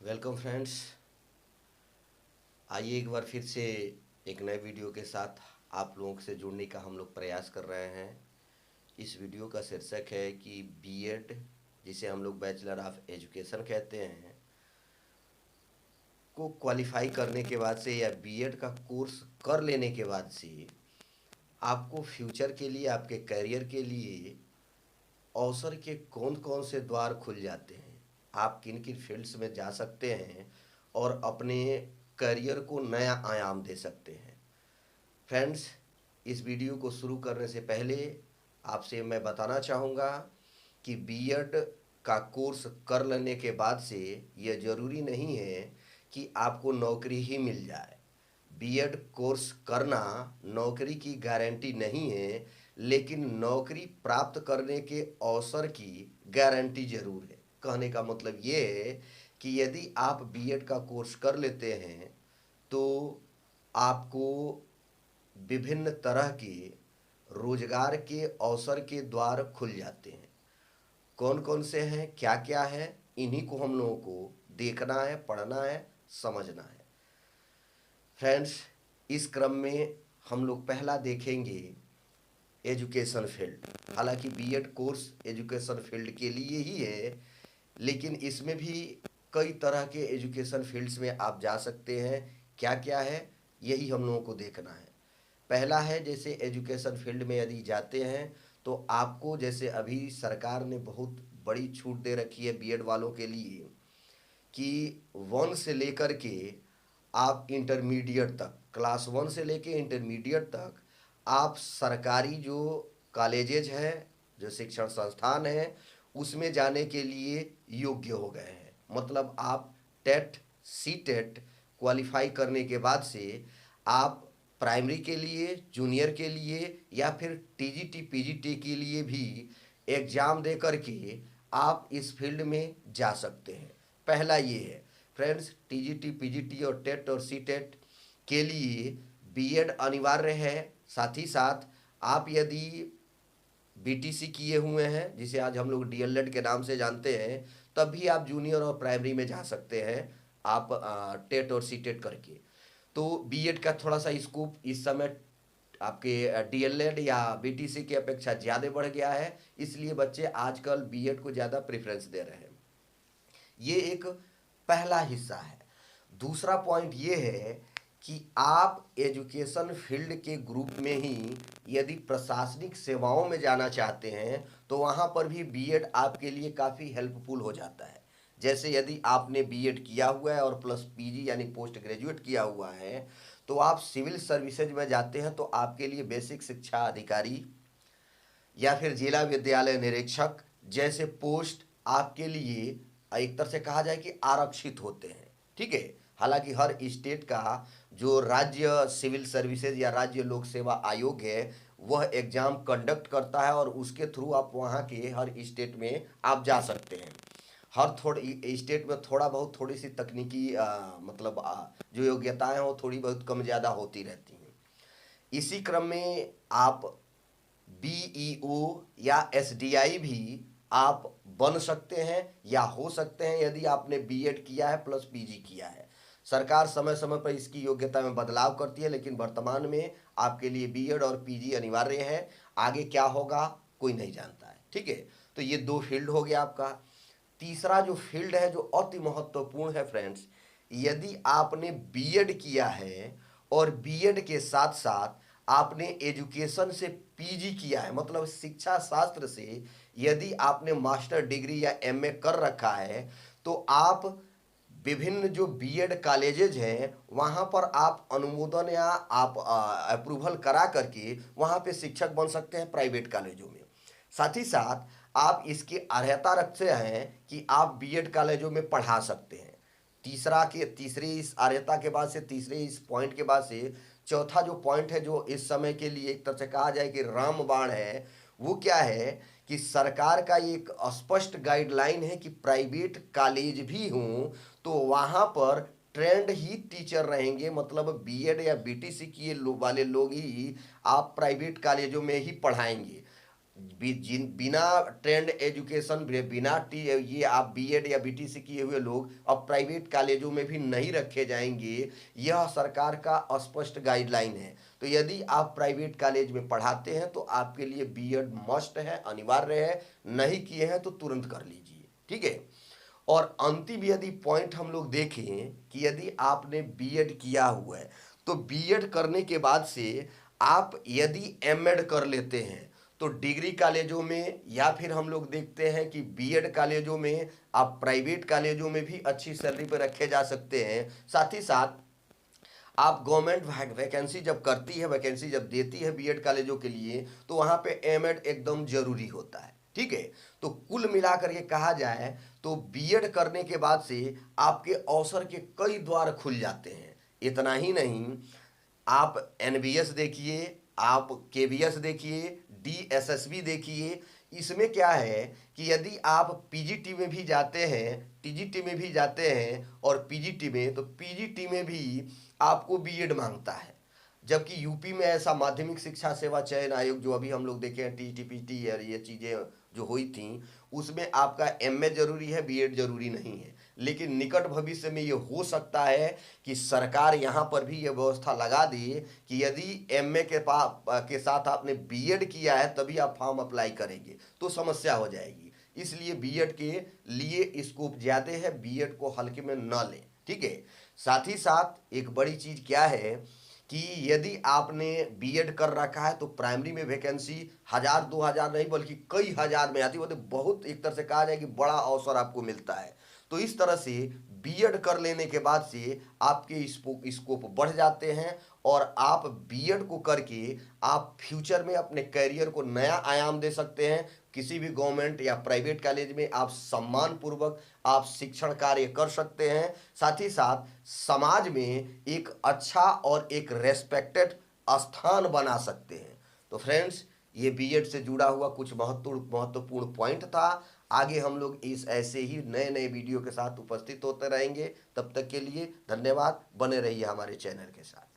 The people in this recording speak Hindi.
Welcome friends. आइए एक बार फिर से एक नए वीडियो के साथ आप लोगों से जुड़ने का हम लोग प्रयास कर रहे हैं। इस वीडियो का शीर्षक है कि बीएड, जिसे हम लोग बैचलर ऑफ एजुकेशन कहते हैं, को क्वालिफाई करने के बाद से या बीएड का कोर्स कर लेने के बाद से आपको फ्यूचर के लिए, आपके करियर के लिए अवसर के कौन कौन से द्वार खुल जाते हैं, आप किन किन फील्ड्स में जा सकते हैं और अपने करियर को नया आयाम दे सकते हैं। फ्रेंड्स, इस वीडियो को शुरू करने से पहले आपसे मैं बताना चाहूँगा कि बीएड का कोर्स कर लेने के बाद से यह ज़रूरी नहीं है कि आपको नौकरी ही मिल जाए। बीएड कोर्स करना नौकरी की गारंटी नहीं है, लेकिन नौकरी प्राप्त करने के अवसर की गारंटी जरूर है। कहने का मतलब ये है कि यदि आप बीएड का कोर्स कर लेते हैं तो आपको विभिन्न तरह के रोजगार के अवसर के द्वार खुल जाते हैं। कौन कौन से हैं, क्या क्या है, इन्हीं को हम लोगों को देखना है, पढ़ना है, समझना है। फ्रेंड्स, इस क्रम में हम लोग पहला देखेंगे एजुकेशन फील्ड। हालांकि बीएड कोर्स एजुकेशन फील्ड के लिए ही है, लेकिन इसमें भी कई तरह के एजुकेशन फील्ड्स में आप जा सकते हैं। क्या क्या है, यही हम लोगों को देखना है। पहला है, जैसे एजुकेशन फील्ड में यदि जाते हैं तो आपको, जैसे अभी सरकार ने बहुत बड़ी छूट दे रखी है बीएड वालों के लिए कि 1 से लेकर के आप इंटरमीडिएट तक, क्लास 1 से लेके इंटरमीडिएट तक आप सरकारी जो कॉलेजेज हैं, जो शिक्षण संस्थान हैं, उसमें जाने के लिए योग्य हो गए हैं। मतलब आप टेट, सी टेट क्वालिफाई करने के बाद से आप प्राइमरी के लिए, जूनियर के लिए या फिर टीजीटी पीजीटी के लिए भी एग्ज़ाम दे करके आप इस फील्ड में जा सकते हैं। पहला ये है फ्रेंड्स, टीजीटी पीजीटी और टेट और सी टेट के लिए बीएड अनिवार्य है। साथ ही साथ आप यदि बीटीसी किए हुए हैं, जिसे आज हम लोग डीएलएड के नाम से जानते हैं, तब भी आप जूनियर और प्राइमरी में जा सकते हैं, आप टेट और सी टेट करके। तो बीएड का थोड़ा सा स्कोप इस समय आपके डीएलएड या बीटीसी की अपेक्षा ज़्यादा बढ़ गया है, इसलिए बच्चे आजकल बीएड को ज़्यादा प्रेफरेंस दे रहे हैं। ये एक पहला हिस्सा है। दूसरा पॉइंट ये है कि आप एजुकेशन फील्ड के ग्रुप में ही यदि प्रशासनिक सेवाओं में जाना चाहते हैं तो वहाँ पर भी बीएड आपके लिए काफ़ी हेल्पफुल हो जाता है। जैसे यदि आपने बीएड किया हुआ है और प्लस पीजी यानी पोस्ट ग्रेजुएट किया हुआ है, तो आप सिविल सर्विसेज में जाते हैं तो आपके लिए बेसिक शिक्षा अधिकारी या फिर जिला विद्यालय निरीक्षक जैसे पोस्ट आपके लिए एक तरह से कहा जाए कि आरक्षित होते हैं। ठीक है। हालांकि हर स्टेट का जो राज्य सिविल सर्विसेज या राज्य लोक सेवा आयोग है, वह एग्जाम कंडक्ट करता है और उसके थ्रू आप वहाँ के हर स्टेट में आप जा सकते हैं। हर थोड़ी स्टेट में थोड़ा बहुत थोड़ी सी तकनीकी मतलब जो योग्यताएं हैं वो थोड़ी बहुत कम ज़्यादा होती रहती हैं। इसी क्रम में आप बीईओ या एसडीआई भी आप बन सकते हैं या हो सकते हैं यदि आपने बीएड किया है प्लस पीजी किया है। सरकार समय समय पर इसकी योग्यता में बदलाव करती है, लेकिन वर्तमान में आपके लिए बीएड और पीजी अनिवार्य है। आगे क्या होगा कोई नहीं जानता है। ठीक है। तो ये दो फील्ड हो गया आपका। तीसरा जो फील्ड है जो अति महत्वपूर्ण है फ्रेंड्स, यदि आपने बीएड किया है और बीएड के साथ साथ आपने एजुकेशन से पीजी किया है, मतलब शिक्षा शास्त्र से यदि आपने मास्टर डिग्री या एमए कर रखा है, तो आप विभिन्न जो बीएड कॉलेजेज हैं वहाँ पर आप अनुमोदन या आप अप्रूवल करा करके वहाँ पे शिक्षक बन सकते हैं प्राइवेट कॉलेजों में। साथ ही साथ आप इसकी अर्हता रखते हैं कि आप बीएड कॉलेजों में पढ़ा सकते हैं। तीसरे इस अर्हता के बाद से, तीसरे इस पॉइंट के बाद से चौथा जो पॉइंट है, जो इस समय के लिए एक तरह से कहा जाए कि रामबाण है, वो क्या है कि सरकार का एक स्पष्ट गाइडलाइन है कि प्राइवेट कॉलेज भी हों तो वहाँ पर ट्रेंड ही टीचर रहेंगे। मतलब बीएड या बीटीसी किए वाले लोग ही आप प्राइवेट कॉलेजों में ही पढ़ाएंगे। बिना ट्रेंड एजुकेशन, बिना टी ये आप बीएड या बीटीसी किए हुए लोग अब प्राइवेट कॉलेजों में भी नहीं रखे जाएंगे। यह सरकार का स्पष्ट गाइडलाइन है। तो यदि आप प्राइवेट कॉलेज में पढ़ाते हैं तो आपके लिए बीएड मस्ट है, अनिवार्य है। नहीं किए हैं तो तुरंत कर लीजिए, ठीक है। और अंतिम यदि पॉइंट हम लोग देखें कि यदि आपने बीएड किया हुआ है तो बीएड करने के बाद से आप यदि एमएड कर लेते हैं तो डिग्री कॉलेजों में, या फिर हम लोग देखते हैं कि बीएड कॉलेजों में, आप प्राइवेट कॉलेजों में भी अच्छी सैलरी पर रखे जा सकते हैं। साथ ही साथ आप गवर्नमेंट वैकेंसी जब करती है, वैकेंसी जब देती है बीएड कॉलेजों के लिए, तो वहाँ पे एमएड एकदम जरूरी होता है, ठीक है। तो कुल मिलाकर के कहा जाए तो बीएड करने के बाद से आपके अवसर के कई द्वार खुल जाते हैं। इतना ही नहीं, आप एनबीएस देखिए, आप केवीएस देखिए, डीएसएसबी देखिए। इसमें क्या है कि यदि आप पीजीटी में भी जाते हैं, टीजीटी में भी जाते हैं और पीजीटी में, तो पीजीटी में भी आपको बीएड मांगता है। जबकि यूपी में ऐसा माध्यमिक शिक्षा सेवा चयन आयोग, जो अभी हम लोग देखे हैं टीटीपीटी और ये चीज़ें जो हुई थी, उसमें आपका एमए जरूरी है, बीएड जरूरी नहीं है। लेकिन निकट भविष्य में ये हो सकता है कि सरकार यहाँ पर भी ये व्यवस्था लगा दे कि यदि एमए के साथ आपने बीएड किया है तभी आप फॉर्म अप्लाई करेंगे, तो समस्या हो जाएगी। इसलिए बीएड के लिए स्कोप ज़्यादा है, बीएड को हल्के में न लें, ठीक है। साथ ही साथ एक बड़ी चीज़ क्या है कि यदि आपने बीएड कर रखा है तो प्राइमरी में वैकेंसी 1000 2000 नहीं बल्कि कई हजार में आती है। तो बहुत, एक तरह से कहा जाए कि बड़ा अवसर आपको मिलता है। तो इस तरह से बीएड कर लेने के बाद से आपके स्कोप बढ़ जाते हैं और आप बीएड को करके आप फ्यूचर में अपने करियर को नया आयाम दे सकते हैं। किसी भी गवर्नमेंट या प्राइवेट कॉलेज में आप सम्मान पूर्वक आप शिक्षण कार्य कर सकते हैं। साथ ही साथ समाज में एक अच्छा और एक रेस्पेक्टेड स्थान बना सकते हैं। तो फ्रेंड्स, ये बीएड से जुड़ा हुआ कुछ महत्वपूर्ण पॉइंट था। आगे हम लोग इस ऐसे ही नए नए वीडियो के साथ उपस्थित होते रहेंगे। तब तक के लिए धन्यवाद। बने रहिए हमारे चैनल के साथ।